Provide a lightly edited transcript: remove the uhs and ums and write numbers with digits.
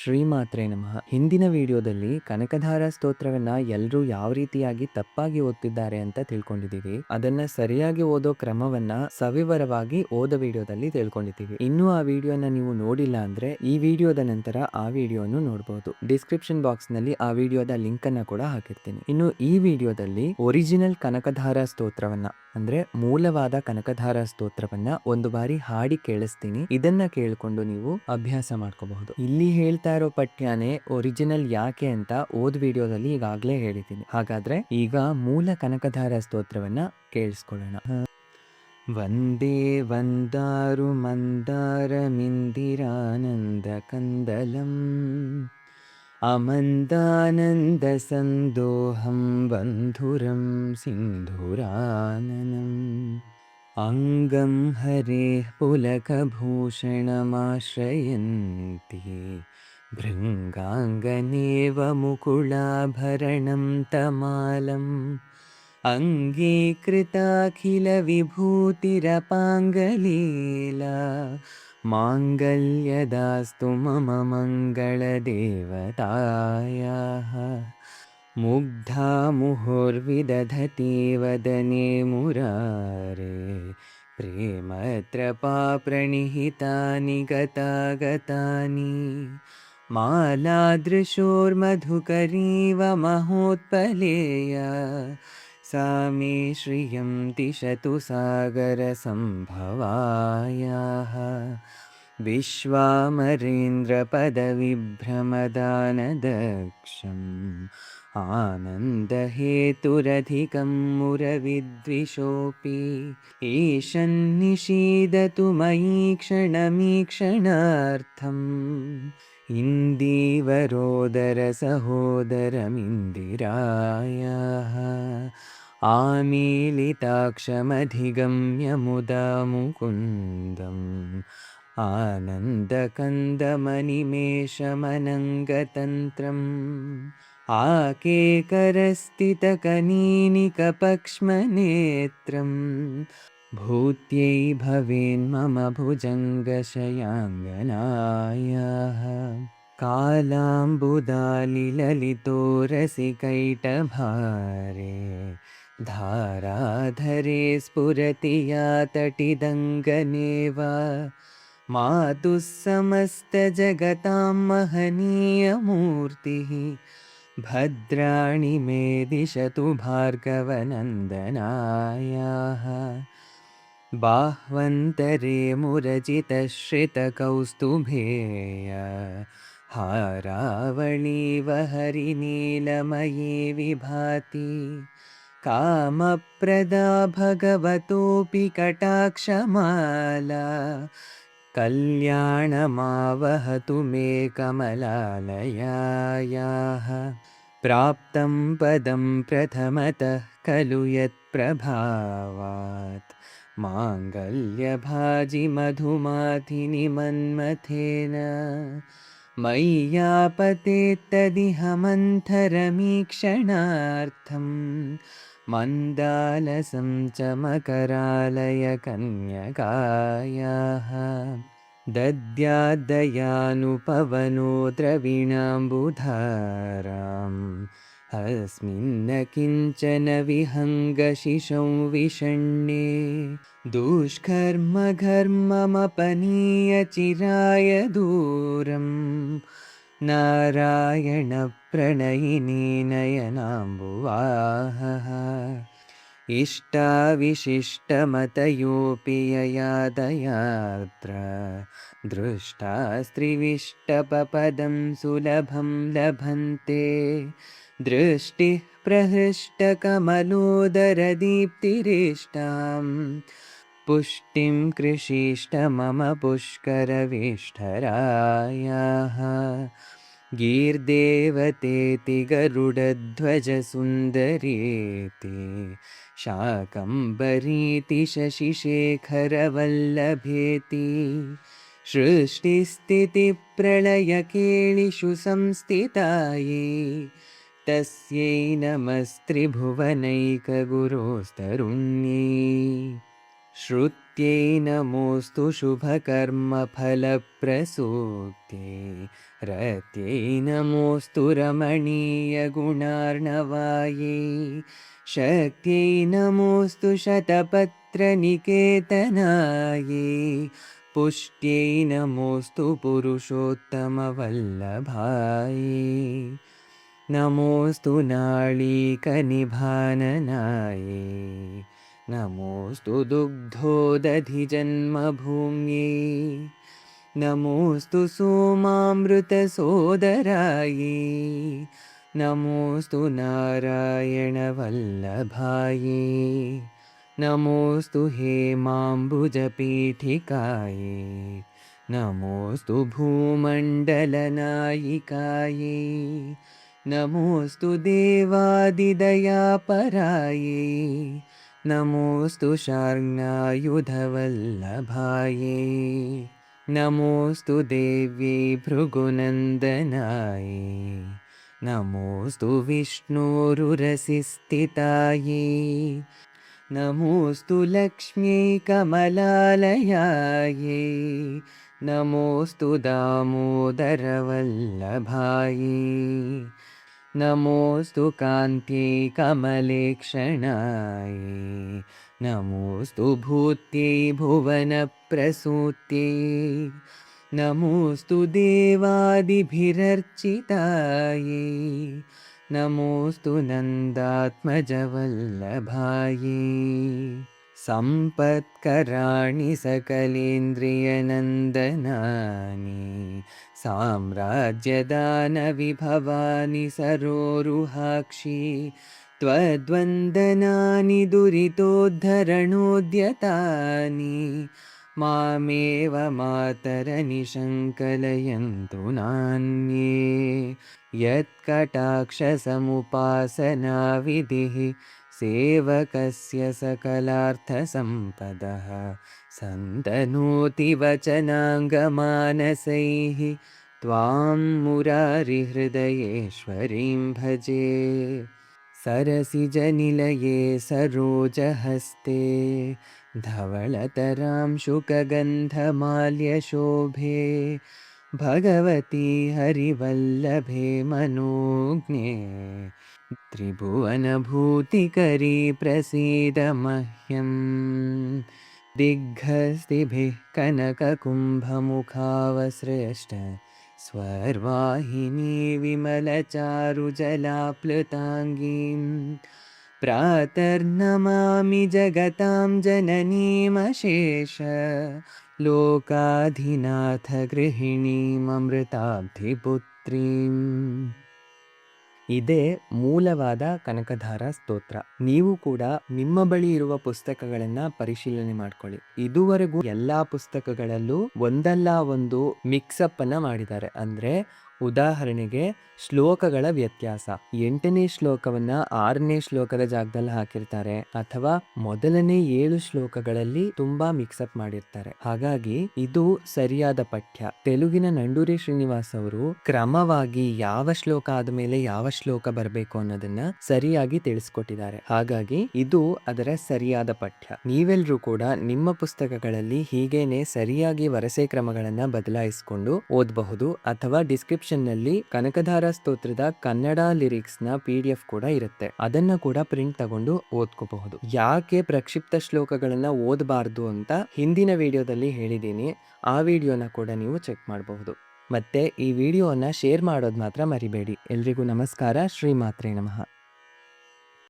ಶ್ರೀಮಾತ್ರೆ ನಮಃ. ಹಿಂದಿನ ವಿಡಿಯೋದಲ್ಲಿ ಕನಕಧಾರಾ ಸ್ತೋತ್ರವನ್ನ ಎಲ್ಲರೂ ಯಾವ ರೀತಿಯಾಗಿ ತಪ್ಪಾಗಿ ಓದ್ತಿದ್ದಾರೆ ಅಂತ ತಿಳ್ಕೊಂಡಿದ್ದೀವಿ. ಅದನ್ನ ಸರಿಯಾಗಿ ಓದೋ ಕ್ರಮವನ್ನ ಸವಿವರವಾಗಿ ಓದೋ ವಿಡಿಯೋದಲ್ಲಿ ತಿಳ್ಕೊಂಡಿದ್ದೀವಿ. ಇನ್ನೂ ಆ ವಿಡಿಯೋನ ನೀವು ನೋಡಿಲ್ಲ ಅಂದ್ರೆ ಈ ವಿಡಿಯೋದ ನಂತರ ಆ ವಿಡಿಯೋನು ನೋಡಬಹುದು. ಡಿಸ್ಕ್ರಿಪ್ಷನ್ ಬಾಕ್ಸ್ ನಲ್ಲಿ ಆ ವಿಡಿಯೋದ ಲಿಂಕ್ ಅನ್ನ ಕೂಡ ಹಾಕಿರ್ತೀನಿ. ಇನ್ನು ಈ ವಿಡಿಯೋದಲ್ಲಿ ಒರಿಜಿನಲ್ ಕನಕಧಾರಾ ಸ್ತೋತ್ರವನ್ನ ಅಂದ್ರೆ ಮೂಲವಾದ ಕನಕಧಾರಾ ಸ್ತೋತ್ರವನ್ನ ಒಂದು ಬಾರಿ ಹಾಡಿ ಕೇಳಿಸ್ತೀನಿ. ಇದನ್ನ ಕೇಳ್ಕೊಂಡು ನೀವು ಅಭ್ಯಾಸ ಮಾಡ್ಕೋಬಹುದು. ಇಲ್ಲಿ ಹೇಳ್ತಾ ಇರೋ ಪಠ್ಯನೇ ಒರಿಜಿನಲ್ ಯಾಕೆ ಅಂತ ಓದ್ ವಿಡಿಯೋದಲ್ಲಿ ಈಗಾಗ್ಲೇ ಹೇಳಿದ್ದೀನಿ. ಹಾಗಾದ್ರೆ ಈಗ ಮೂಲ ಕನಕಧಾರಾ ಸ್ತೋತ್ರವನ್ನ ಕೇಳಿಸ್ಕೊಳ್ಳೋಣ. ವಂದೇ ವಂದಾರು ಮಂದಾರಮಿಂದಿರಾನಂದ ಕಂದಲಂ ಅಮಂದಾನಂದ ಸಂದೋಹಂ ಬಂಧುರಂ ಸಿಂಧುರಾನನಂ ಅಂಗಂ ಹರೇಃ ಪುಲಕಭೂಷಣಮಾಶ್ರಯಂತಿ ಭೃಂಗಾಂಗನೇವ ಮುಕುಳಾಭರಣಂ ತಮಾಲಂ ಅಂಗೀಕೃತಾಖಿಲವಿಭೂತಿರಪಾಂಗಲೀಲಾ ಮಾಂಗಲ್ಯದಾಸ್ತು ಮಮ ಮಂಗಳದೇವತಾಯಾಃ ಮುಗ್ಧಾ ಮುಹುರ್ವಿದಧತಿ ವದನೆ ಮುರಾರೆ ಪ್ರೇಮತ್ರಪಾ ಪ್ರಣಿಹಿತಾನಿ ಗತಾಗತಾನಿ ಮಾಲಾದೃಶೋರ್ಮಧುಕರೀವ ಮಹೋತ್ಪಲೇಯ सा मे श्रियं दिशतु सागरसम्भवायाः विश्वामरेन्द्रपदविभ्रमदानदक्षम् आनन्दहेतुरधिकं मुरविद्विषोऽपि ईशन्निषीदतु मयि क्षणमीक्षणार्थम् इन्दीवरोदरसहोदरमिन्दिरायाः आमीलिताक्षमधिगम्य मुदा मुकुन्दम् आनन्दकन्दमनिमेषमनङ्गतन्त्रम् आकेकरस्थितकनीनिकपक्ष्मनेत्रम् भूत्यै भवेन्मम भुजङ्गशयाङ्गनायाः कालाम्बुदालिललितोरसिकैटभारे धाराधरे स्फुरति या तटिदङ्गनेव मातुः समस्तजगतां महनीयमूर्तिः भद्राणि मे दिशतु भार्गवनन्दनायाः बाह्वन्तरे मुरजितश्रितकौस्तुभेय हारावळीव हरिनीलमयी विभाति कामप्रदा भगवतोऽपि कटाक्षमाला कल्याणमावहतु मे कमलालयायाः प्राप्तं पदं प्रथमतः खलु यत्प्रभावात् माङ्गल्यभाजि मधुमाथिनि मन्मथेन मय्यापतेत्तदिह मन्थरमीक्षणार्थं मन्दालसं च मकरालय कन्यकायाः दद्याद्दयानुपवनो द्रविणाम्बुधाराम् अस्मिन्न किञ्चन विहङ्गशिशौ विषण्णे दुष्कर्मघर्ममपनीय चिराय दूरम् नारायणप्रणयिनी नयनाम्बुवाहः इष्टाविशिष्टमतयोऽपि यया दयात्र दृष्टा स्त्रिविष्टपपदं सुलभं लभन्ते दृष्टिः प्रहृष्टकमलोदरदीप्तिरिष्टां पुष्टिं कृषीष्ट मम पुष्करवेष्ठरायाः गीर्देवतेति गरुडध्वजसुन्दरीति शाकम्भरीति शशिशेखरवल्लभेति सृष्टिस्थितिप्रलयकेलिषु संस्थितायै तस्यै नमस्त्रिभुवनैकगुरोस्तरुण्यै श्रुत्यै नमोऽस्तु शुभकर्मफलप्रसूक्ते रत्यै नमोऽस्तु रमणीयगुणार्णवायै शक्त्यै नमोऽस्तु शतपत्रनिकेतनायै पुष्ट्यै नमोऽस्तु पुरुषोत्तमवल्लभायै नमोऽस्तु नाळीकनिभाननायै नमोऽस्तु दुग्धोदधिजन्मभूम्यै नमोऽस्तु सोमामृतसोदरायै नमोऽस्तु नारायणवल्लभायै नमोऽस्तु हेमाम्बुजपीठिकायै नमोऽस्तु भूमण्डलनायिकायै नमोऽस्तु देवादिदयापरायै नमोऽस्तु शार्ङ्गायुधवल्लभायै नमोऽस्तु देव्यै भृगुनन्दनायै नमोऽस्तु विष्णोरुरसिस्थितायै नमोऽस्तु लक्ष्म्यै कमलालयायै नमोऽस्तु दामोदरवल्लभायै नमोऽस्तु कान्त्यै कमलेक्षणायै नमोऽस्तु भूत्यै भुवनप्रसूत्यै नमोऽस्तु देवादिभिरर्चितायै नमोऽस्तु नन्दात्मजवल्लभायै सम्पत्कराणि सकलेन्द्रियनन्दनानि साम्राज्यदानविभवानि सरोरुहाक्षि त्वद्वन्दनानि दुरितोद्धरणोद्यतानि मामेव मातरनिशङ्कलयन्तु नान्ये यत्कटाक्षसमुपासनाविधिः सेवकस्य सकलार्थसम्पदः सन्तनोति वचनाङ्गमानसैः त्वां मुरारिहृदयेश्वरीं भजे सरसिजनिलये सरोजहस्ते धवळतरां शुकगन्धमाल्यशोभे भगवती हरिवल्लभे मनोज्ञे त्रिभुवनभूतिकरी प्रसीद मह्यम् दिग्हस्तिभिः कनककुम्भमुखावसृष्ट स्वर्वाहिनी विमलचारुजलाप्लुताङ्गीं प्रातर्नमामि जगतां जननीमशेष लोकाधिनाथ गृहिणीममृताब्धिपुत्रीम् ಇದೇ ಮೂಲವಾದ ಕನಕಧಾರ ಸ್ತೋತ್ರ. ನೀವು ಕೂಡ ನಿಮ್ಮ ಬಳಿ ಇರುವ ಪುಸ್ತಕಗಳನ್ನ ಪರಿಶೀಲನೆ ಮಾಡ್ಕೊಳ್ಳಿ. ಇದುವರೆಗೂ ಎಲ್ಲಾ ಪುಸ್ತಕಗಳಲ್ಲೂ ಒಂದಲ್ಲ ಒಂದು ಮಿಕ್ಸಪ್ ಅನ್ನ ಮಾಡಿದ್ದಾರೆ. ಅಂದ್ರೆ ಉದಾಹರಣೆಗೆ ಶ್ಲೋಕಗಳ ವ್ಯತ್ಯಾಸ, 8ನೇ ಶ್ಲೋಕವನ್ನ 6ನೇ ಶ್ಲೋಕದ ಜಾಗದಲ್ಲಿ ಹಾಕಿರ್ತಾರೆ, ಅಥವಾ ಮೊದಲನೇ 7 ಶ್ಲೋಕಗಳಲ್ಲಿ ತುಂಬಾ ಮಿಕ್ಸಪ್ ಮಾಡಿರ್ತಾರೆ. ಹಾಗಾಗಿ ಇದು ಸರಿಯಾದ ಪಠ್ಯ. ತೆಲುಗಿನ ನಂಡೂರಿ ಶ್ರೀನಿವಾಸ್ ಅವರು ಕ್ರಮವಾಗಿ ಯಾವ ಶ್ಲೋಕ ಆದ್ಮೇಲೆ ಯಾವ ಶ್ಲೋಕ ಬರಬೇಕು ಅನ್ನೋದನ್ನ ಸರಿಯಾಗಿ ತಿಳಿಸ್ಕೊಟ್ಟಿದ್ದಾರೆ. ಹಾಗಾಗಿ ಇದು ಅದರ ಸರಿಯಾದ ಪಠ್ಯ. ನೀವೆಲ್ಲರೂ ಕೂಡ ನಿಮ್ಮ ಪುಸ್ತಕಗಳಲ್ಲಿ ಹೀಗೇನೆ ಸರಿಯಾಗಿ ವರಸೆ ಕ್ರಮಗಳನ್ನ ಬದಲಾಯಿಸಿಕೊಂಡು ಓದಬಹುದು. ಅಥವಾ ಡಿಸ್ಕ್ರಿಪ್ಷನ್ ನಲ್ಲಿ ಕನಕಧಾರ ಸ್ತೋತ್ರದ ಕನ್ನಡ ಲಿರಿಕ್ಸ್ ನ PDF ಕೂಡ ಇರುತ್ತೆ. ಅದನ್ನ ಕೂಡ ಪ್ರಿಂಟ್ ತಗೊಂಡು ಓದ್ಕೋಬಹುದು. ಯಾಕೆ ಪ್ರಕ್ಷಿಪ್ತ ಶ್ಲೋಕಗಳನ್ನ ಓದಬಾರ್ದು ಅಂತ ಹಿಂದಿನ ವಿಡಿಯೋದಲ್ಲಿ ಹೇಳಿದ್ದೀನಿ. ಆ ವಿಡಿಯೋನ ಕೂಡ ನೀವು ಚೆಕ್ ಮಾಡಬಹುದು. ಮತ್ತೆ ಈ ವಿಡಿಯೋನ ಶೇರ್ ಮಾಡೋದು ಮಾತ್ರ ಮರಿಬೇಡಿ. ಎಲ್ರಿಗೂ ನಮಸ್ಕಾರ. ಶ್ರೀಮಾತ್ರೇ ನಮಃ.